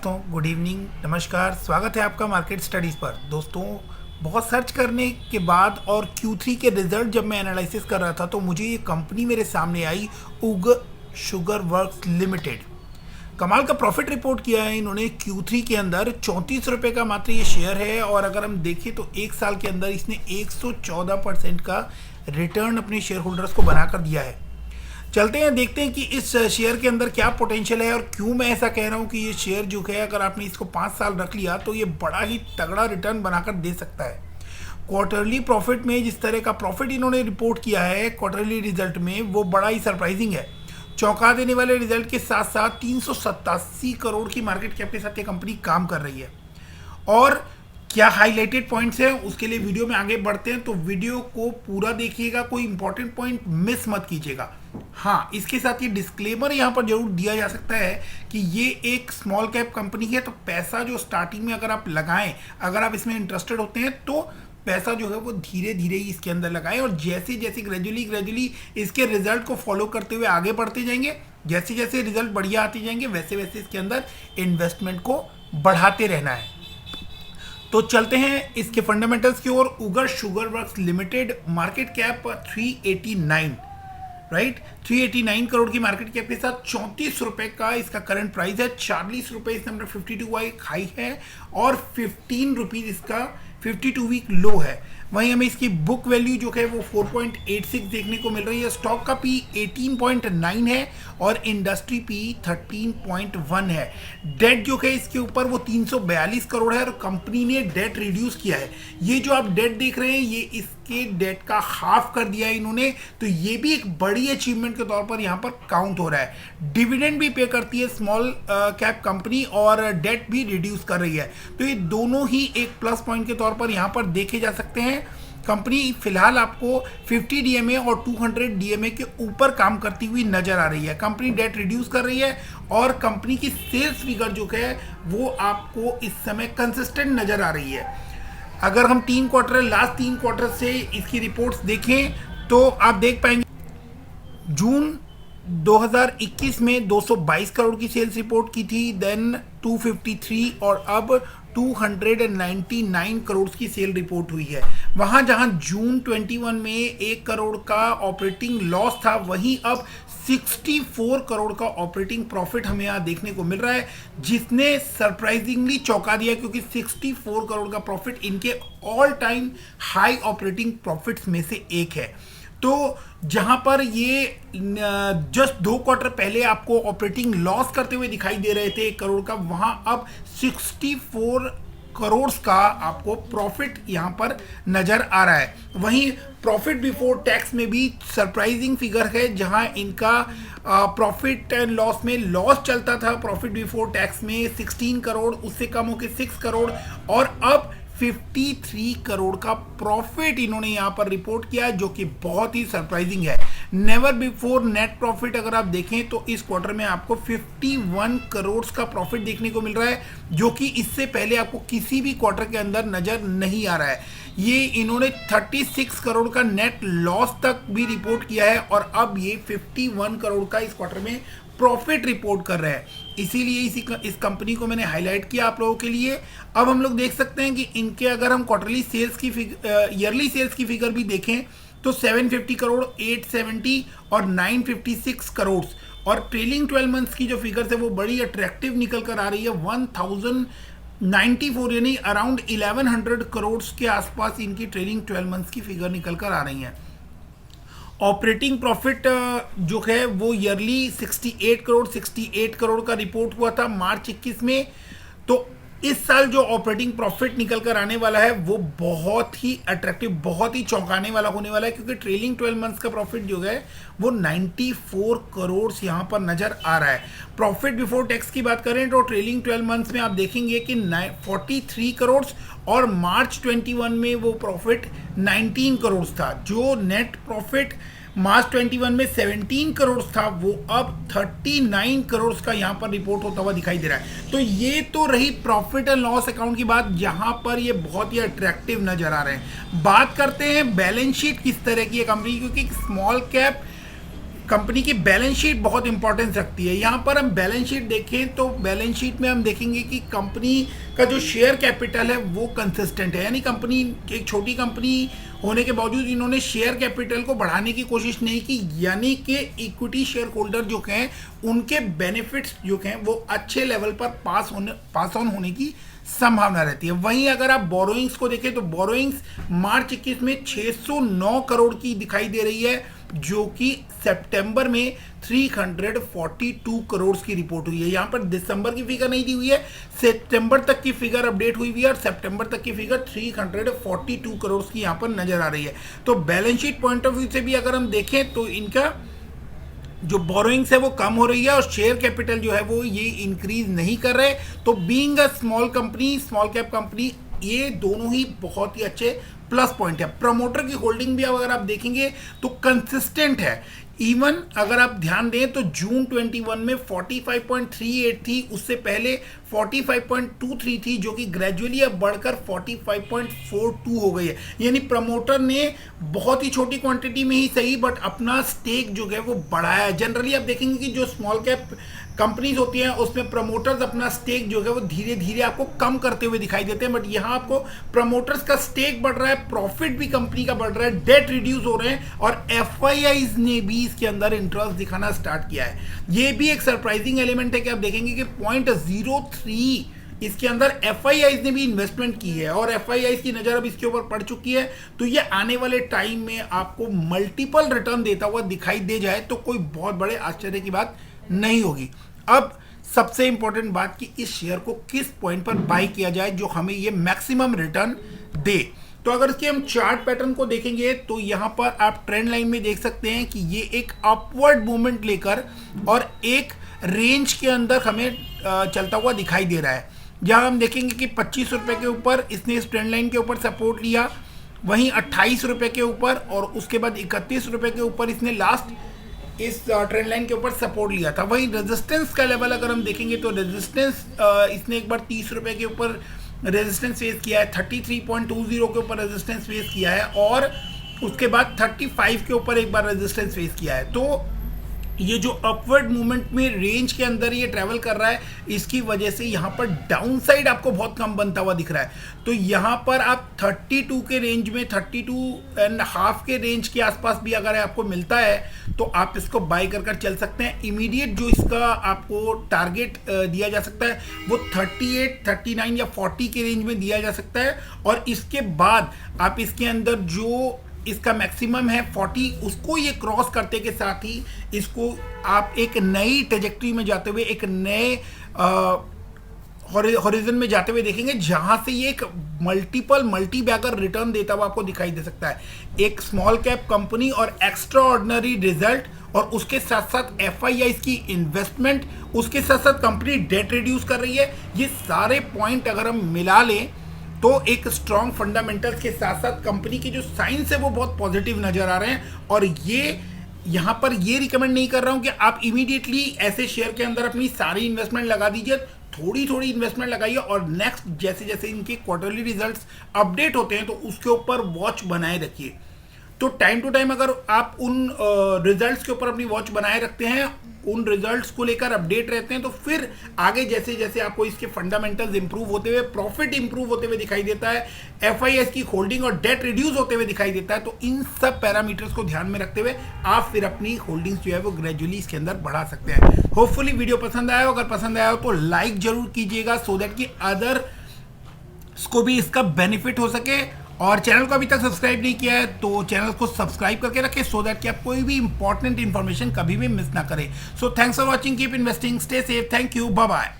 दोस्तों, good evening, नमस्कार। स्वागत है आपका मार्केट स्टडीज़ पर। दोस्तों, बहुत सर्च करने के बाद और Q3 के रिजल्ट जब मैं एनालिसिस कर रहा था तो मुझे ये कंपनी मेरे सामने आई, उग शुगर वर्क्स लिमिटेड। कमाल का प्रॉफिट रिपोर्ट किया है इन्होंने Q3 के अंदर। 34 रुपये का मात्र ये शेयर है और अगर हम देखें तो एक साल के अंदर इसने 114% का रिटर्न अपने शेयर होल्डर्स को बनाकर दिया है। चलते हैं, देखते हैं कि इस शेयर के अंदर क्या पोटेंशियल है और क्यों मैं ऐसा कह रहा हूं कि ये शेयर जो है अगर आपने इसको 5 साल रख लिया तो ये बड़ा ही तगड़ा रिटर्न बनाकर दे सकता है। क्वार्टरली प्रॉफिट में जिस तरह का प्रॉफिट इन्होंने रिपोर्ट किया है क्वार्टरली रिजल्ट में, वो बड़ा ही सरप्राइजिंग है। चौंका देने वाले रिजल्ट के साथ साथ 387 करोड़ की मार्केट कैप के साथ ये कंपनी काम कर रही है। और क्या हाईलाइटेड पॉइंट्स हैं उसके लिए वीडियो में आगे बढ़ते हैं, तो वीडियो को पूरा देखिएगा, कोई इंपॉर्टेंट पॉइंट मिस मत कीजिएगा। हाँ, इसके साथ ये डिस्क्लेमर यहाँ पर जरूर दिया जा सकता है कि ये एक स्मॉल कैप कंपनी है, तो पैसा जो स्टार्टिंग में अगर आप लगाएं, अगर आप इसमें इंटरेस्टेड होते हैं तो पैसा जो है वो धीरे धीरे ही इसके अंदर लगाएं और जैसे जैसे ग्रेजुअली इसके रिजल्ट को फॉलो करते हुए आगे बढ़ते जाएंगे। जैसे जैसे रिजल्ट बढ़िया आते जाएंगे वैसे वैसे इसके अंदर इन्वेस्टमेंट को बढ़ाते रहना है। तो चलते हैं इसके फंडामेंटल्स की ओर। Ugar sugar works limited, market cap 389, right, 389 crore की मार्केट कैप के साथ 34 रुपए का इसका करंट प्राइस है। 40 रुपए इस नंबर 52 हाई है और 15 रुपीज इसका 52 वीक लो है। वहीं हमें इसकी बुक वैल्यू जो है वो 4.86 देखने को मिल रही है। स्टॉक का पी 18.9 है और इंडस्ट्री पी 13.1 है। डेट जो है इसके ऊपर वो 342 करोड़ है और कंपनी ने डेट रिड्यूस किया है। ये जो आप डेट देख रहे हैं ये इसके डेट का हाफ कर दिया है इन्होंने, तो ये भी एक बड़ी अचीवमेंट के तौर पर यहाँ पर काउंट हो रहा है। डिविडेंड भी पे करती है स्मॉल कैप कंपनी और डेट भी रिड्यूस कर रही है, तो ये दोनों ही एक प्लस पॉइंट के तौर पर यहाँ पर देखे जा सकते हैं। कंपनी फिलहाल आपको 50 डीएमए और 200 डीएमए के ऊपर काम करती हुई नजर आ रही है। कंपनी डेट रिड्यूस कर रही है और कंपनी की सेल्स फिगर जो है वो आपको इस समय कंसिस्टेंट नजर आ रही है। अगर हम लास्ट 3 क्वार्टर से इसकी रिपोर्ट्स देखें तो आप देख पाएंगे जून 2021 में 222 करोड़ की सेल्स रिपोर्ट की थी, देन 253 और अब 299 करोड़ की सेल रिपोर्ट हुई है। वहां जहां जून 21 में 1 करोड़ का ऑपरेटिंग लॉस था, वहीं अब 64 करोड़ का ऑपरेटिंग प्रॉफिट हमें यहाँ देखने को मिल रहा है, जिसने सरप्राइजिंगली चौंका दिया क्योंकि 64 करोड़ का प्रॉफिट इनके all time high operating profits में से एक है। तो जहां पर ये जस्ट 2 क्वार्टर पहले आपको ऑपरेटिंग लॉस करते हुए दिखाई दे रहे थे 1 करोड़ का, वहां अब 64 करोड़ का आपको प्रॉफिट यहां पर नजर आ रहा है। वहीं प्रॉफिट बिफोर टैक्स में भी सरप्राइजिंग फिगर है, जहां इनका प्रॉफिट एंड लॉस में लॉस चलता था प्रॉफिट बिफोर टैक्स में 16 करोड़, उससे कम होकर 6 करोड़ और अब 53 करोड़ का प्रॉफिट इन्होंने यहां पर रिपोर्ट किया है, जो कि बहुत ही सरप्राइजिंग है। नेवर बिफोर नेट प्रॉफिट अगर आप देखें तो इस क्वार्टर में आपको 51 करोड़ का प्रॉफिट देखने को मिल रहा है, जो कि इससे पहले आपको किसी भी क्वार्टर के अंदर नजर नहीं आ रहा है। ये इन्होंने 36 करोड़ का नेट लॉस तक भी रिपोर्ट किया है और अब ये 51 करोड़ का इस क्वार्टर में प्रॉफिट रिपोर्ट कर रहे हैं। इसीलिए इस कंपनी को मैंने हाईलाइट किया आप लोगों के लिए। अब हम लोग देख सकते हैं कि इनके अगर हम क्वार्टरली सेल्स की ईयरली सेल्स की फिगर भी देखें तो 750 करोड़, 870 और 956 करोड़ और ट्रेलिंग 12 मंथ्स की जो फिगर्स है वो बड़ी अट्रैक्टिव निकल कर आ रही है। 1094 यानी अराउंड 1100 करोड़ के आसपास इनकी ट्रेलिंग 12 मंथ्स की फिगर निकल कर आ रही है। ऑपरेटिंग प्रॉफिट जो है वो ईयरली 68 करोड़ का रिपोर्ट हुआ था मार्च 21 में। तो इस साल जो ऑपरेटिंग प्रॉफिट निकल कर आने वाला है वो बहुत ही अट्रैक्टिव, बहुत ही चौंकाने वाला होने वाला है, क्योंकि ट्रेलिंग 12 मंथ्स का प्रॉफिट जो है वो 94 करोड़ यहाँ पर नजर आ रहा है। प्रॉफिट बिफोर टैक्स की बात करें तो ट्रेलिंग 12 मंथ्स में आप देखेंगे कि 43 करोड़ और मार्च 21 में वो प्रॉफिट 19 करोड़ था। जो नेट प्रॉफिट मार्च 21 में 17 करोड़ था वो अब 39 करोड़ का यहां पर रिपोर्ट होता हुआ दिखाई दे रहा है। तो ये तो रही प्रॉफिट एंड लॉस अकाउंट की बात, जहां पर ये बहुत ही अट्रैक्टिव नजर आ रहे हैं। बात करते हैं बैलेंस शीट किस तरह की है कंपनी, क्योंकि स्मॉल कैप कंपनी की बैलेंस शीट बहुत इंपॉर्टेंस रखती है। यहाँ पर हम बैलेंस शीट देखें तो बैलेंस शीट में हम देखेंगे कि कंपनी का जो शेयर कैपिटल है वो कंसिस्टेंट है, यानी कंपनी एक छोटी कंपनी होने के बावजूद इन्होंने शेयर कैपिटल को बढ़ाने की कोशिश नहीं की, यानी कि इक्विटी शेयर होल्डर जो हैं उनके बेनिफिट्स जो हैं वो अच्छे लेवल पर पास ऑन होने की संभावना रहती है। वहीं अगर आप बोरोइंग्स को देखें तो बोरोइंग्स मार्च 21 में 609 करोड़ की दिखाई दे रही है, जो कि सितंबर में 342 करोड़ की रिपोर्ट हुई है। यहाँ पर दिसंबर की फिगर नहीं दी हुई है, सितंबर तक की फिगर अपडेट हुई हुई है और सितंबर तक की फिगर 342 करोड़ की यहाँ पर नजर आ रही है। तो balance sheet point of view से भी अगर हम देखें तो इनका जो बोरोइंग्स है वो कम हो रही है और शेयर कैपिटल जो है वो ये इंक्रीज नहीं कर रहे। तो being a small company, small cap company, ये दोनों ही बहुत ही अच्छे प्लस पॉइंट है। प्रमोटर की होल्डिंग भी अगर आप देखेंगे तो कंसिस्टेंट है। इवन अगर आप ध्यान दें तो जून 21 में 45.38 थी, उससे पहले 45.23 थी, जो कि ग्रेजुअली अब बढ़कर 45.42 हो गई है। यानी प्रमोटर ने बहुत ही छोटी क्वांटिटी में ही सही बट अपना स्टेक जो है वो बढ़ाया है। जनरली आप देखेंगे कि जो स्मॉल कैप कंपनीज होती हैं उसमें प्रमोटर्स अपना स्टेक जो है वो धीरे धीरे आपको कम करते हुए दिखाई देते हैं, बट यहाँ आपको प्रमोटर्स का स्टेक बढ़ रहा है, प्रॉफिट भी कंपनी का बढ़ रहा है, डेट रिड्यूस हो रहे हैं और एफआईआईज ने भी इसके अंदर इंटरेस्ट दिखाना स्टार्ट किया है। ये भी एक सरप्राइजिंग एलिमेंट है कि आप देखेंगे कि 0.03 इसके अंदर एफआईआईज ने भी इन्वेस्टमेंट की है और एफआईआईज की नज़र अब इसके ऊपर पड़ चुकी है। तो ये आने वाले टाइम में आपको मल्टीपल रिटर्न देता हुआ दिखाई दे जाए तो कोई बहुत बड़े आश्चर्य की बात नहीं होगी। अब सबसे इंपॉर्टेंट बात कि इस शेयर को किस पॉइंट पर बाय किया जाए जो हमें ये मैक्सिमम रिटर्न दे। तो अगर इसके हम चार्ट पैटर्न को देखेंगे तो यहाँ पर आप ट्रेंड लाइन में देख सकते हैं कि ये एक अपवर्ड मूवमेंट लेकर और एक रेंज के अंदर हमें चलता हुआ दिखाई दे रहा है, जहाँ हम देखेंगे कि 25 रुपये के ऊपर इसने इस ट्रेंड लाइन के ऊपर सपोर्ट लिया, वहीं 28 रुपये के ऊपर और उसके बाद 31 रुपये के ऊपर इसने लास्ट इस ट्रेंड लाइन के ऊपर सपोर्ट लिया था। वहीं रेजिस्टेंस का लेवल अगर हम देखेंगे तो रेजिस्टेंस इसने एक बार 30 रुपये के ऊपर रेजिस्टेंस फेस किया है, 33.20 के ऊपर रेजिस्टेंस फेस किया है और उसके बाद 35 के ऊपर एक बार रेजिस्टेंस फेस किया है। तो ये जो अपवर्ड मूवमेंट में रेंज के अंदर ये ट्रैवल कर रहा है, इसकी वजह से यहाँ पर डाउन साइड आपको बहुत कम बनता हुआ दिख रहा है। तो यहाँ पर आप 32 के रेंज में 32.5 के रेंज के आसपास भी अगर आपको मिलता है तो आप इसको बाय कर चल सकते हैं। इमीडिएट जो इसका आपको टारगेट दिया जा सकता है वो 38, 39 या 40 के रेंज में दिया जा सकता है और इसके बाद आप इसके अंदर जो इसका मैक्सिमम है 40, उसको ये क्रॉस करते के साथ ही इसको आप एक नई ट्रेजेक्ट्री में जाते हुए, एक नए हॉरिजन में जाते हुए देखेंगे, जहां से ये एक मल्टी बैगर रिटर्न देता हुआ आपको दिखाई दे सकता है। एक स्मॉल कैप कंपनी और एक्स्ट्रा ऑर्डिनरी रिजल्ट और उसके साथ साथ एफआईआई की इन्वेस्टमेंट, उसके साथ साथ कंपनी डेट रिड्यूस कर रही है, ये सारे पॉइंट अगर हम मिला लें तो एक स्ट्रॉन्ग फंडामेंटल्स के साथ साथ कंपनी के जो साइंस है वो बहुत पॉजिटिव नजर आ रहे हैं। और ये यहाँ पर ये रिकमेंड नहीं कर रहा हूँ कि आप इमीडिएटली ऐसे शेयर के अंदर अपनी सारी इन्वेस्टमेंट लगा दीजिए, थोड़ी थोड़ी इन्वेस्टमेंट लगाइए और नेक्स्ट जैसे जैसे इनके क्वार्टरली रिजल्ट्स अपडेट होते हैं तो उसके ऊपर वॉच बनाए रखिए। तो टाइम टू टाइम अगर आप उन रिजल्ट्स के ऊपर अपनी वॉच बनाए रखते हैं, उन रिजल्ट्स को लेकर अपडेट रहते हैं, तो फिर आगे जैसे जैसे आपको इसके फंडामेंटल्स इंप्रूव होते हुए, प्रॉफिट इंप्रूव होते हुए दिखाई देता है, एफआईएस की होल्डिंग और डेट रिड्यूस होते हुए दिखाई देता है, तो इन सब पैरामीटर्स को ध्यान में रखते हुए आप फिर अपनी होल्डिंग्स जो है वो ग्रेजुअली इसके अंदर बढ़ा सकते हैं। होपफुली वीडियो पसंद आया हो, अगर पसंद आया हो तो लाइक जरूर कीजिएगा सो दैट कि अदर्स को भी इसका बेनिफिट हो सके। और चैनल को अभी तक सब्सक्राइब नहीं किया है तो चैनल को सब्सक्राइब करके रखें सो दैट कि आप कोई भी इंपॉर्टेंट इन्फॉर्मेशन कभी भी मिस ना करें। So thanks for watching, keep investing, stay safe, thank you, bye bye.